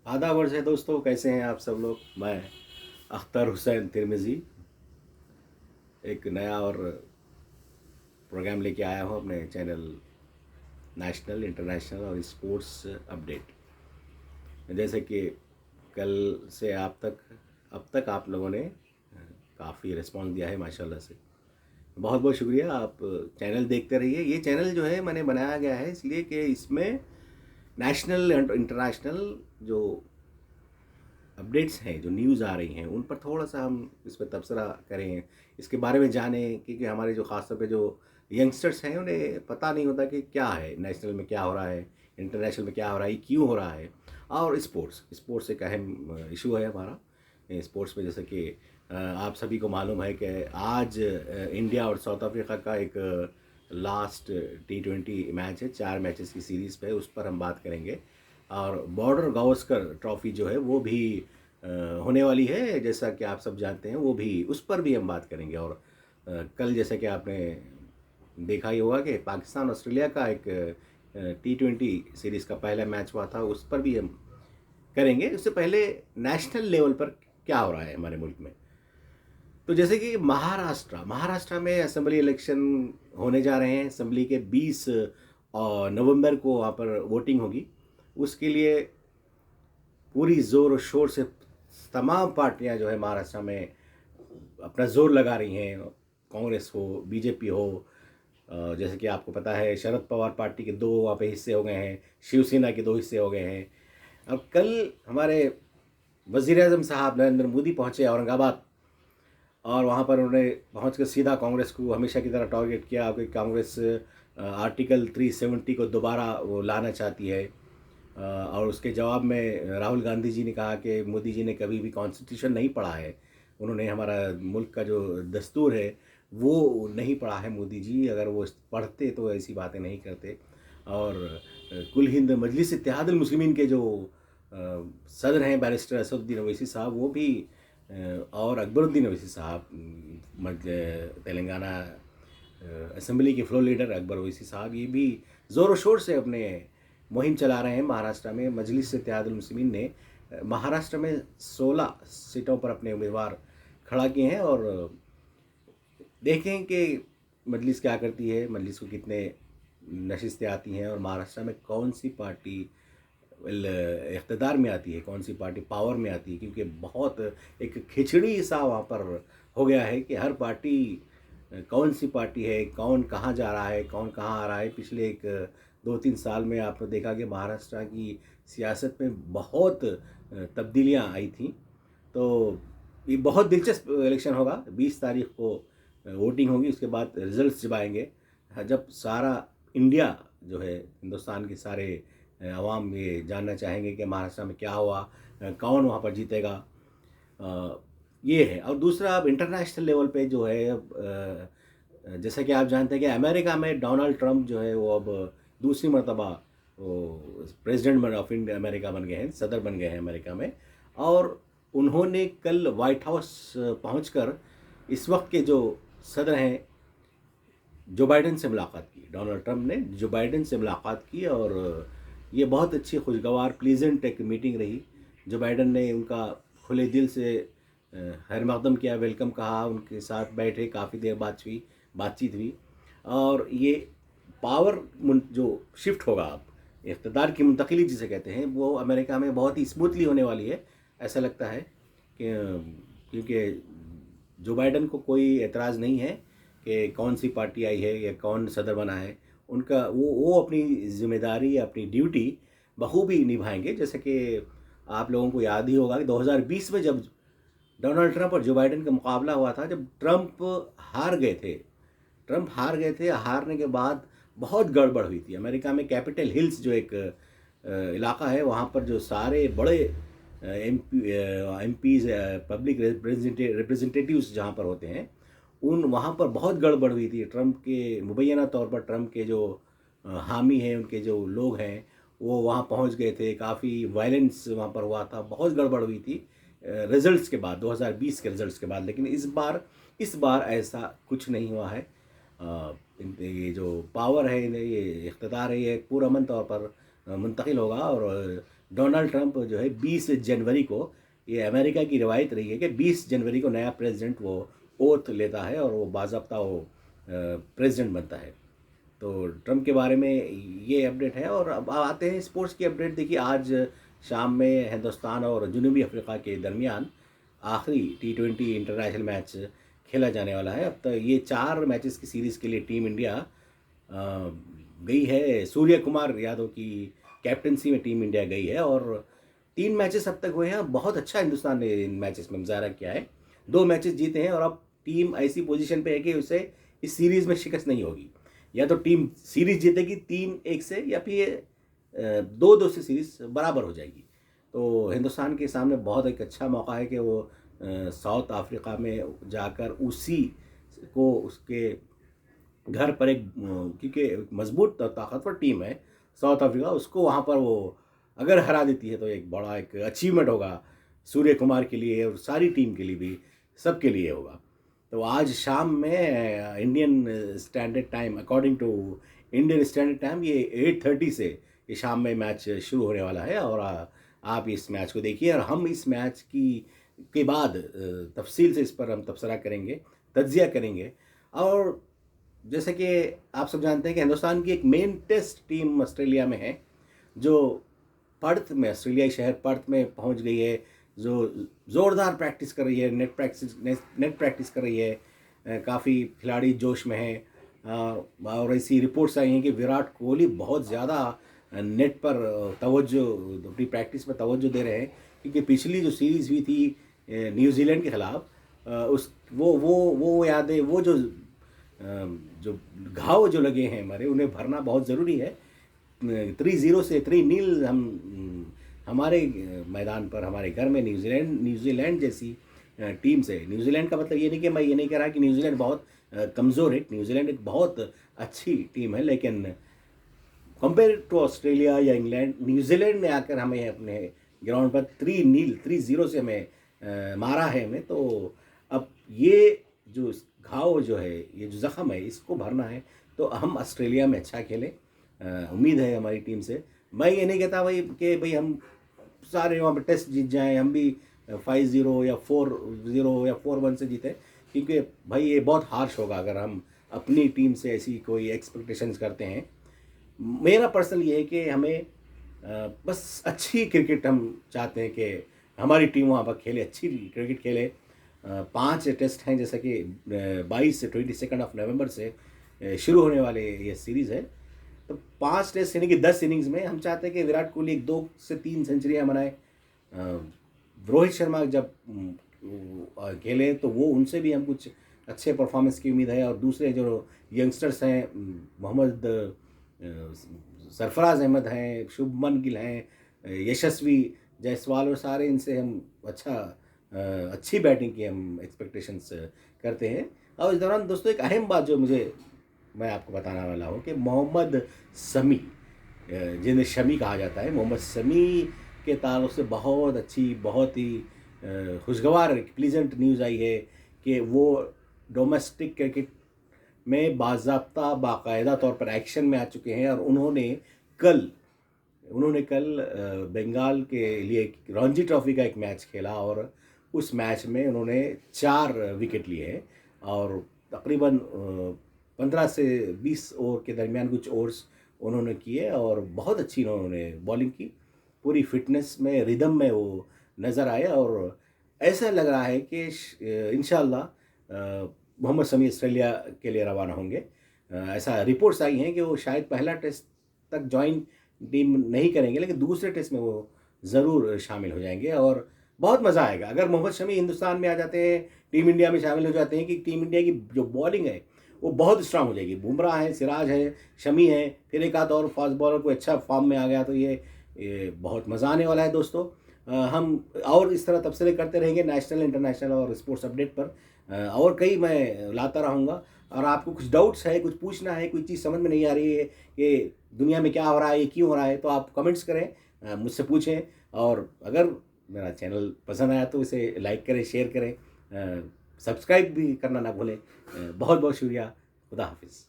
आधा वर्ष है दोस्तों, कैसे हैं आप सब लोग। मैं अख्तर हुसैन तिरमिज़ी एक नया और प्रोग्राम लेके आया हूँ अपने चैनल नेशनल इंटरनेशनल और स्पोर्ट्स अपडेट। जैसे कि कल से अब तक आप लोगों ने काफ़ी रिस्पॉन्स दिया है माशाल्लाह से। बहुत बहुत शुक्रिया। आप चैनल देखते रहिए। ये चैनल जो है मैंने बनाया गया है इसलिए कि इसमें नेशनल एंड इंटरनेशनल जो अपडेट्स हैं, जो न्यूज़ आ रही हैं, उन पर थोड़ा सा हम इस पर तबसरा करें, इसके बारे में जानें। क्योंकि हमारे जो ख़ास तौर पे जो यंगस्टर्स हैं उन्हें पता नहीं होता कि क्या है नेशनल में, क्या हो रहा है इंटरनेशनल में, क्या हो रहा है, क्यों हो रहा है। और स्पोर्ट्स एक अहम इशू है हमारा स्पोर्ट्स में। जैसे कि आप सभी को मालूम है कि आज इंडिया और साउथ अफ्रीका का एक लास्ट T20 मैच है, 4 मैचेस की सीरीज़ पे, उस पर हम बात करेंगे। और बॉर्डर गावस्कर ट्रॉफ़ी जो है वो भी होने वाली है, जैसा कि आप सब जानते हैं, वो भी उस पर भी हम बात करेंगे। और कल जैसा कि आपने देखा ही होगा कि पाकिस्तान ऑस्ट्रेलिया का एक T20 सीरीज़ का पहला मैच हुआ था, उस पर भी हम करेंगे। उससे पहले नेशनल लेवल पर क्या हो रहा है हमारे मुल्क में। तो जैसे कि महाराष्ट्र में असेंबली इलेक्शन होने जा रहे हैं। असेंबली के 20 नवंबर को वहाँ पर वोटिंग होगी। उसके लिए पूरी ज़ोर और शोर से तमाम पार्टियां जो है महाराष्ट्र में अपना जोर लगा रही हैं। कांग्रेस हो, बीजेपी हो, जैसे कि आपको पता है शरद पवार पार्टी के 2 वहाँ पे हिस्से हो गए हैं, शिवसेना के 2 हिस्से हो गए हैं। अब कल हमारे वज़ीर आज़म साहब नरेंद्र मोदी पहुँचे औरंगाबाद, और वहाँ पर उन्होंने पहुँच कर सीधा कांग्रेस को हमेशा की तरह टारगेट किया कि कांग्रेस आर्टिकल 370 को दोबारा वो लाना चाहती है। और उसके जवाब में राहुल गांधी जी ने कहा कि मोदी जी ने कभी भी कॉन्स्टिट्यूशन नहीं पढ़ा है, उन्होंने हमारा मुल्क का जो दस्तूर है वो नहीं पढ़ा है। मोदी जी अगर वो पढ़ते तो ऐसी बातें नहीं करते। और कुल हिंद मजलिस इत्तेहादुल मुस्लिमीन के जो सदर हैं बैरिस्टर असदुद्दीन ओवैसी साहब, वो भी और अकबरुद्दीन ओवैसी साहब, तेलंगाना असेंबली के फ्लोर लीडर अकबर ओवैसी साहब, ये भी ज़ोर शोर से अपने मुहिम चला रहे हैं महाराष्ट्र में। मजलिस इत्तेहादुल मुस्लिमीन ने महाराष्ट्र में 16 सीटों पर अपने उम्मीदवार खड़ा किए हैं। और देखें कि मजलिस क्या करती है, मजलिस को कितने नशिस्तें आती हैं, और महाराष्ट्र में कौन सी पार्टी इक़्तिदार में आती है, कौन सी पार्टी पावर में आती है। क्योंकि बहुत एक खिचड़ी सा वहाँ पर हो गया है कि हर पार्टी कौन सी पार्टी है, कौन कहाँ जा रहा है, कौन कहाँ आ रहा है। पिछले एक 2-3 साल में आपने देखा कि महाराष्ट्र की सियासत में बहुत तब्दीलियाँ आई थी। तो ये बहुत दिलचस्प इलेक्शन होगा। 20 तारीख को वोटिंग होगी, उसके बाद रिजल्ट्स जब आएंगे, जब सारा इंडिया जो है, हिंदुस्तान के सारे अवाम ये जानना चाहेंगे कि महाराष्ट्र में क्या हुआ, कौन वहाँ पर जीतेगा। ये है। और दूसरा, अब इंटरनेशनल लेवल पे जो है, अब जैसा कि आप जानते हैं कि अमेरिका में डोनाल्ड ट्रंप जो है वो अब दूसरी मरतबा वो प्रेसिडेंट ऑफ इंडिया अमेरिका बन गए हैं, सदर बन गए हैं अमेरिका में। और उन्होंने कल वाइट हाउस पहुंचकर इस वक्त के जो सदर हैं जो बाइडेन से मुलाकात की। डोनाल्ड ट्रंप ने जो बाइडेन से मुलाकात की, और ये बहुत अच्छी खुशगवार प्लीजेंट एक मीटिंग रही। जो बाइडेन ने उनका खुले दिल से खैर मकदम किया, वेलकम कहा, उनके साथ बैठे, काफ़ी देर बातचीत हुई। और ये पावर जो शिफ्ट होगा, अब इक़्तिदार की मुंतकिली जिसे कहते हैं, वो अमेरिका में बहुत ही स्मूथली होने वाली है, ऐसा लगता है। क्योंकि जो बाइडेन को कोई एतराज़ नहीं है कि कौन सी पार्टी आई है या कौन सदर बना है। उनका वो अपनी ज़िम्मेदारी, अपनी ड्यूटी बखूबी निभाएंगे। जैसे कि आप लोगों को याद ही होगा कि 2020 में जब डोनाल्ड ट्रंप और जो बाइडेन का मुकाबला हुआ था, जब ट्रंप हार गए थे, हारने के बाद बहुत गड़बड़ हुई थी अमेरिका में। कैपिटल हिल्स जो एक इलाका है, वहाँ पर जो सारे बड़े एमपीज, पब्लिक रिप्रेजेंटेटिव्स जहाँ पर होते हैं, वहाँ पर बहुत गड़बड़ हुई थी। ट्रंप के मुबैना तौर पर ट्रंप के जो हामी हैं, उनके जो लोग हैं, वो वहाँ पहुँच गए थे। काफ़ी वायलेंस वहाँ पर हुआ था, बहुत गड़बड़ हुई थी रिज़ल्ट्स के बाद, 2020 के रिज़ल्ट्स के बाद। लेकिन इस बार ऐसा कुछ नहीं हुआ है। ये जो पावर है, ये इक़्तिदार है, ये पुरअमन तौर पर मुंतकिल होगा। और डोनाल्ड ट्रंप जो है 20 जनवरी को, ये अमेरिका की रिवायत रही है कि 20 जनवरी को नया प्रेसिडेंट वो ओथ लेता है और वो बाज़ाब्ता वो प्रेसिडेंट बनता है। तो ट्रंप के बारे में ये अपडेट है। और अब आते हैं स्पोर्ट्स की अपडेट। देखिए, आज शाम में हिंदुस्तान और जनूबी अफ्रीका के दरमियान आखिरी T20 इंटरनेशनल मैच खेला जाने वाला है। अब तक ये 4 मैचेस की सीरीज़ के लिए टीम इंडिया गई है। सूर्य कुमार यादव की कैप्टनसी में टीम इंडिया गई है और 3 मैचेस अब तक हुए हैं। बहुत अच्छा हिंदुस्तान ने इन मैचेस में मुजाहरा किया है, 2 मैचेस जीते हैं और अब टीम ऐसी पोजीशन पे है कि उसे इस सीरीज़ में शिकस्त नहीं होगी। या तो टीम सीरीज़ जीतेगी 3-1 से, या फिर 2-2 से सीरीज़ बराबर हो जाएगी। तो हिंदुस्तान के सामने बहुत एक अच्छा मौका है कि वो साउथ अफ्रीका में जाकर उसी को उसके घर पर एक क्योंकि मजबूत और ताकतवर टीम है साउथ अफ्रीका, उसको वहाँ पर वो अगर हरा देती है तो एक बड़ा एक अचीवमेंट होगा सूर्य कुमार के लिए और सारी टीम के लिए भी, सबके लिए होगा। तो आज शाम में Indian standard time, according to Indian standard time, ये 8:30 से ये शाम में मैच शुरू होने वाला है। और आप इस मैच को देखिए और हम इस मैच के बाद तफसील से इस पर हम तबसरा करेंगे, तज्जिया करेंगे। और जैसे कि आप सब जानते हैं कि हिंदुस्तान की एक मेन टेस्ट टीम ऑस्ट्रेलिया में है, जो पर्थ में, ऑस्ट्रेलियाई शहर पर्थ में पहुंच गई है, जो ज़ोरदार प्रैक्टिस कर रही है, नेट प्रैक्टिस कर रही है। काफ़ी खिलाड़ी जोश में हैं और ऐसी रिपोर्ट्स आई हैं कि विराट कोहली बहुत ज़्यादा नेट पर तवज्जो, अपनी प्रैक्टिस में तवज्जो दे रहे हैं। क्योंकि पिछली जो सीरीज़ हुई थी न्यूजीलैंड के ख़िलाफ़, उस वो यादें, वो जो घाव जो लगे हैं हमारे, उन्हें भरना बहुत ज़रूरी है। 3-0 से 3-0 हम हमारे मैदान पर, हमारे घर में न्यूजीलैंड जैसी टीम से, न्यूजीलैंड का मतलब ये नहीं कि मैं ये नहीं कह रहा कि न्यूजीलैंड बहुत कमज़ोर है, न्यूजीलैंड एक बहुत अच्छी टीम है, लेकिन कंपेयर टू ऑस्ट्रेलिया या इंग्लैंड, न्यूजीलैंड ने आकर हमें अपने ग्राउंड पर 3-0 से हमें मारा है हमें। तो अब ये जो घाव जो है, ये जो ज़ख़म है, इसको भरना है। तो हम ऑस्ट्रेलिया में अच्छा खेलें, उम्मीद है हमारी टीम से। मैं ये नहीं कहता भाई हम सारे वहाँ पर टेस्ट जीत जाएं, हम भी 5-0 या 4-0 या 4-1 से जीतें, क्योंकि भाई ये बहुत हार्श होगा अगर हम अपनी टीम से ऐसी कोई एक्सपेक्टेशंस करते हैं। मेरा पर्सनल ये है कि हमें बस अच्छी क्रिकेट हम चाहते हैं कि हमारी टीम वहाँ पर खेले, अच्छी क्रिकेट खेले। 5 टेस्ट हैं, जैसा कि 22 से 22 ऑफ नवंबर से शुरू होने वाले ये सीरीज़ है। तो 5 टेस्ट यानी कि 10 इनिंग्स में हम चाहते हैं कि विराट कोहली 2 से 3 सेंचुरियाँ बनाए। रोहित शर्मा जब खेले तो वो, उनसे भी हम कुछ अच्छे परफॉर्मेंस की उम्मीद है। और दूसरे जो यंगस्टर्स हैं, मोहम्मद सरफराज अहमद हैं, शुभमन गिल हैं, यशस्वी जायसवाल, और सारे इनसे हम अच्छी बैटिंग की हम एक्सपेक्टेशंस करते हैं। और इस दौरान दोस्तों एक अहम बात जो मैं आपको बताने वाला हूँ कि मोहम्मद शमी, जिन्हें शमी कहा जाता है, मोहम्मद शमी के ताल्लुक़ से बहुत अच्छी, बहुत ही खुशगवार प्लीजेंट न्यूज़ आई है कि वो डोमेस्टिक क्रिकेट में बाज़ाब्ता, बाकायदा तौर पर एक्शन में आ चुके हैं। और उन्होंने कल बंगाल के लिए रणजी ट्रॉफी का एक मैच खेला और उस मैच में उन्होंने 4 विकेट लिए हैं और तकरीबन 15 से 20 ओवर के दरमियान कुछ ओवर्स उन्होंने किए और बहुत अच्छी उन्होंने बॉलिंग की। पूरी फिटनेस में, रिदम में वो नज़र आए और ऐसा लग रहा है कि इंशाअल्लाह मोहम्मद शमी ऑस्ट्रेलिया के लिए रवाना होंगे। ऐसा रिपोर्ट्स आई हैं कि वो शायद पहला टेस्ट तक ज्वाइन टीम नहीं करेंगे, लेकिन दूसरे टेस्ट में वो ज़रूर शामिल हो जाएंगे और बहुत मज़ा आएगा अगर मोहम्मद शमी हिंदुस्तान में आ जाते हैं, टीम इंडिया में शामिल हो जाते हैं। कि टीम इंडिया की जो बॉलिंग है वो बहुत स्ट्रांग हो जाएगी। बुमराह है, सिराज है, शमी है, फिर एक आध और फास्ट बॉलर कोई अच्छा फॉर्म में आ गया तो ये बहुत मज़ा आने वाला है दोस्तों। हम और इस तरह तबसरे करते रहेंगे नेशनल, इंटरनेशनल और स्पोर्ट्स अपडेट पर, और कई मैं लाता रहूँगा। और आपको कुछ डाउट्स है, कुछ पूछना है, कोई चीज़ समझ में नहीं आ रही है कि दुनिया में क्या हो रहा है, क्यों हो रहा है, तो आप कमेंट्स करें, मुझसे पूछें। और अगर मेरा चैनल पसंद आया तो इसे लाइक करें, शेयर करें, सब्सक्राइब भी करना ना भूलें। बहुत बहुत शुक्रिया। खुदा हाफिज़।